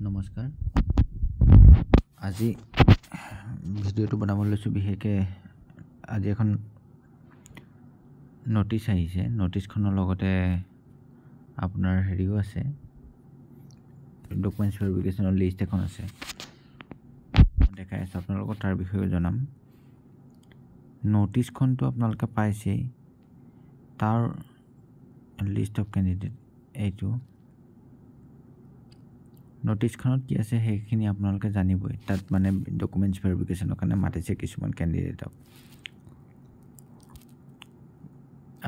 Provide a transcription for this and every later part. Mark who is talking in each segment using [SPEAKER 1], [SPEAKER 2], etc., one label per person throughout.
[SPEAKER 1] নমস্কাৰ। আজি ভিডিঅ'টো বনাবলৈ লৈছোঁ বিশেষকৈ আজি এখন নটিচ আহিছে। নটিচখনৰ লগতে আপোনাৰ হেৰিও আছে, ডকুমেণ্টছ ভেৰিফিকেশ্যনৰ লিষ্ট এখন আছে, দেখাই আছোঁ আপোনালোকক, তাৰ বিষয়েও জনাম। নটিচখনটো আপোনালোকে পাইছেই, তাৰ লিষ্ট অফ কেণ্ডিডেট এইটো। নটিচখনত কি আছে সেইখিনি আপোনালোকে জানিবই। তাত মানে ডকুমেণ্টছ ভেৰিফিকেশ্যনৰ কাৰণে মাতিছে কিছুমান কেণ্ডিডেটক।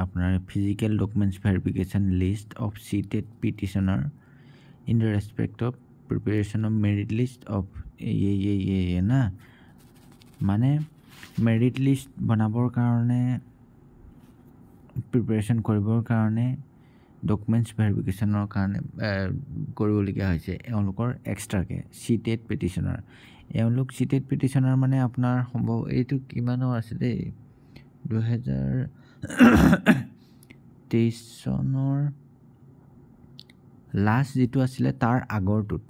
[SPEAKER 1] আপোনাৰ physical documents verification list of cited petitioner in the respect of preparation of merit list of না, মানে মেৰিট লিষ্ট বনাবৰ কাৰণে, প্ৰিপেৰেশ্যন কৰিবৰ কাৰণে ডকুমেণ্টছ ভেৰিফিকেশ্যনৰ কাৰণে কৰিবলগীয়া হৈছে এওঁলোকৰ এক্সট্ৰাকৈ চিটেড পিটিশ্যনাৰ। এওঁলোক চিটেড পিটিশ্যনাৰ মানে আপোনাৰ সম্ভৱ এইটো কিমানৰ আছে দেই, 2023 চনৰ লাষ্ট যিটো আছিলে তাৰ আগৰটোত,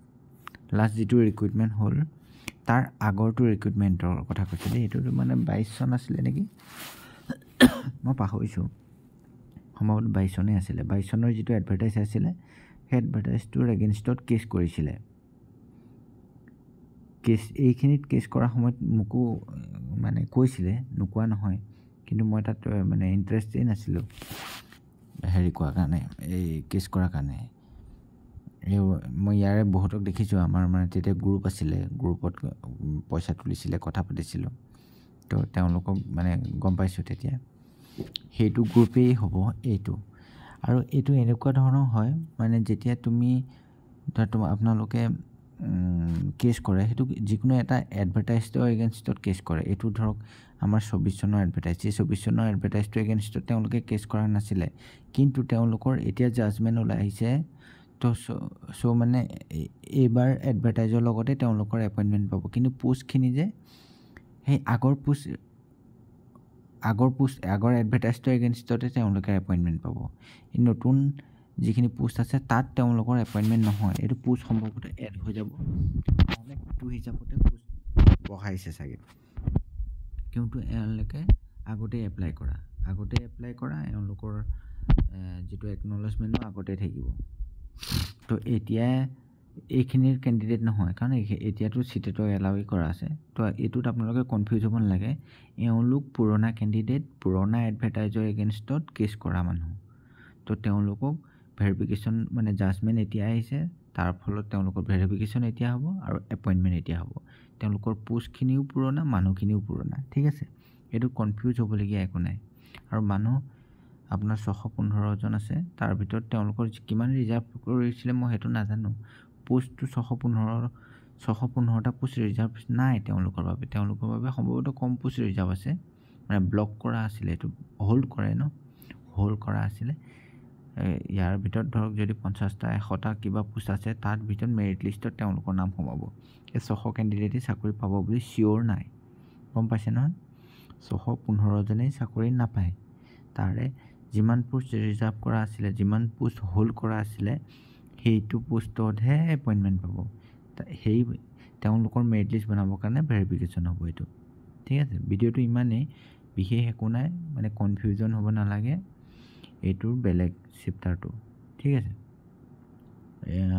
[SPEAKER 1] লাষ্ট যিটো ৰিক্ৰুইটমেণ্ট হ'ল তাৰ আগৰটো ৰিক্ৰুইটমেণ্টৰ কথা কৈছে দেই। এইটো মানে 22 চন আছিলে নেকি, মই পাহৰিছোঁ, সম্ভৱতঃ 22 চনেই আছিলে। 22 চনৰ যিটো এডভাৰটাইজ আছিলে সেই এডভাৰটাইজটোৰ এগেইনষ্টত কেছ কৰিছিলে। এইখিনিত কেছ কৰাৰ সময়ত মোকো মানে কৈছিলে, নোকোৱা নহয়, কিন্তু মই তাত মানে ইণ্টাৰেষ্টেই নাছিলোঁ হেৰি কৰাৰ কাৰণে, এই কেছ কৰাৰ কাৰণে। মই ইয়াৰে বহুতক দেখিছোঁ, আমাৰ মানে তেতিয়া গ্ৰুপ আছিলে, গ্ৰুপত পইচা তুলিছিলে, কথা পাতিছিলোঁ, তো তেওঁলোকক মানে গম পাইছোঁ তেতিয়া। সেইটো গ্ৰুপেই হ'ব এইটো। আৰু এইটো এনেকুৱা ধৰণৰ হয়, মানে যেতিয়া তুমি আপোনালোকে কেছ কৰে, সেইটো যিকোনো এটা এডভাৰটাইজৰ এগেইনষ্টত কেছ কৰে। এইটো ধৰক আমাৰ 24 চনৰ এডভাৰটাইজ, এই 24 চনৰ এডভাৰটাইজটোৰ এগেইনষ্টত তেওঁলোকে কেছ কৰা নাছিলে, কিন্তু তেওঁলোকৰ এতিয়া জাজমেণ্ট ওলাই আহিছে। তো মানে এইবাৰ এডভাৰটাইজৰ লগতে তেওঁলোকৰ এপইণ্টমেণ্ট পাব, কিন্তু পোষ্টখিনি যে সেই আগৰ এডভাৰটাইজটোৰ এগেইনষ্টতে তেওঁলোকে এপইণ্টমেণ্ট পাব। এই নতুন যিখিনি পোষ্ট আছে তাত তেওঁলোকৰ এপইণ্টমেণ্ট নহয়, এইটো পোষ্ট সম্ভৱতঃ এড হৈ যাব, নহ'লে সেইটো হিচাপতে পোষ্ট বঢ়াইছে চাগে, কিন্তু এওঁলোকে আগতে এপ্লাই কৰা এওঁলোকৰ যিটো একনলেজমেণ্টো আগতে থাকিব। তো এতিয়া এইখিনিৰ কেণ্ডিডেট নহয়, কাৰণ এতিয়াতো চিটেটক এলাউই কৰা আছে। তো এইটোত আপোনালোকে কনফিউজ হ'ব নালাগে, এওঁলোক পুৰণা কেণ্ডিডেট, পুৰণা এডভাৰটাইজৰ এগেইনষ্টত কেছ কৰা মানুহ। তো তেওঁলোকক ভেৰিফিকেশ্যন মানে জাজমেণ্ট এতিয়া আহিছে, তাৰ ফলত তেওঁলোকৰ ভেৰিফিকেশ্যন এতিয়া হ'ব আৰু এপইণ্টমেণ্ট এতিয়া হ'ব। তেওঁলোকৰ পোষ্টখিনিও পুৰণা, মানুহখিনিও পুৰণা, ঠিক আছে। এইটো কনফিউজ হ'বলগীয়া একো নাই। আৰু মানুহ আপোনাৰ 615জন আছে, তাৰ ভিতৰত তেওঁলোকৰ কিমান ৰিজাৰ্ভ কৰিছিলে মই সেইটো নাজানো। পোষ্টটো 615টা পোষ্ট ৰিজাৰ্ভ নাই তেওঁলোকৰ বাবে। তেওঁলোকৰ বাবে সম্ভৱতঃ কম পোষ্ট ৰিজাৰ্ভ আছে, মানে ব্লক কৰা আছিলে, এইটো হোল্ড কৰে ন, হোল্ড কৰা আছিলে। ইয়াৰ ভিতৰত ধৰক যদি 50টা 100টা কিবা পোষ্ট আছে, তাৰ ভিতৰত মেৰিট লিষ্টত তেওঁলোকৰ নাম সোমাব। এই 600 কেণ্ডিডেটেই চাকৰি পাব বুলি চিয়'ৰ নাই, গম পাইছে নহয়। 615জনেই চাকৰি নাপায়, তাৰে যিমান পোষ্ট ৰিজাৰ্ভ কৰা আছিলে, যিমান পোষ্ট হোল্ড কৰা আছিলে, সেইটো পোষ্টতহে এপইণ্টমেণ্ট পাব। সেই তেওঁলোকৰ মেৰিট লিষ্ট বনাবৰ কাৰণে ভেৰিফিকেশ্যন হ'ব এইটো, ঠিক আছে। ভিডিঅ'টো ইমানেই, বিশেষ একো নাই, মানে কনফিউজন হ'ব নালাগে, এইটোৰ বেলেগ চেপ্টাৰটো, ঠিক আছে।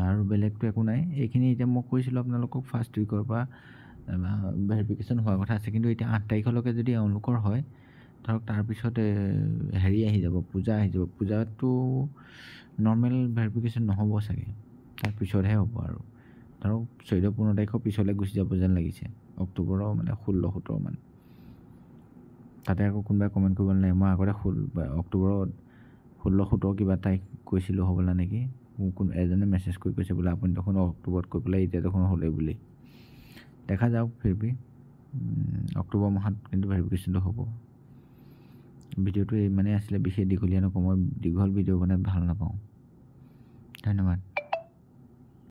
[SPEAKER 1] আৰু বেলেগটো একো নাই। এইখিনি এতিয়া মই কৈছিলোঁ আপোনালোকক ফাৰ্ষ্ট উইকৰ পৰা ভেৰিফিকেশ্যন হোৱাৰ কথা আছে, কিন্তু এতিয়া 8 তাৰিখলৈকে যদি এওঁলোকৰ হয়, ধৰক তাৰপিছত হেৰি আহি যাব, পূজা আহি যাব। পূজাটো নৰ্মেল ভেৰিফিকেশ্যন নহ'ব চাগে, তাৰপিছতহে হ'ব। আৰু ধৰক 14-15 তাৰিখৰ পিছলৈ গুচি যাব যেন লাগিছে, অক্টোবৰৰ মানে 16-17 মান। তাতে আকৌ কোনোবাই কমেণ্ট কৰিব নালাগে, মই আগতে অক্টোবৰত 16-17 কিবা তাৰিখ কৈছিলোঁ হ'বলা নেকি। মোক এজনে মেছেজ কৰি কৈছে বোলে আপুনি দেখোন অক্টোবৰত কৈ পেলাই এতিয়া দেখোন হ'লেই বুলি। দেখা যাওক, ফিৰবি অক্টোবৰ মাহত কিন্তু ভেৰিফিকেশ্যনটো হ'ব। ভিডিঅ'টো ইমানেই আছিলে, বিশেষ দীঘলীয়া নকওঁ, মই দীঘল ভিডিঅ' বনাই ভাল নাপাওঁ। ধন্যবাদ।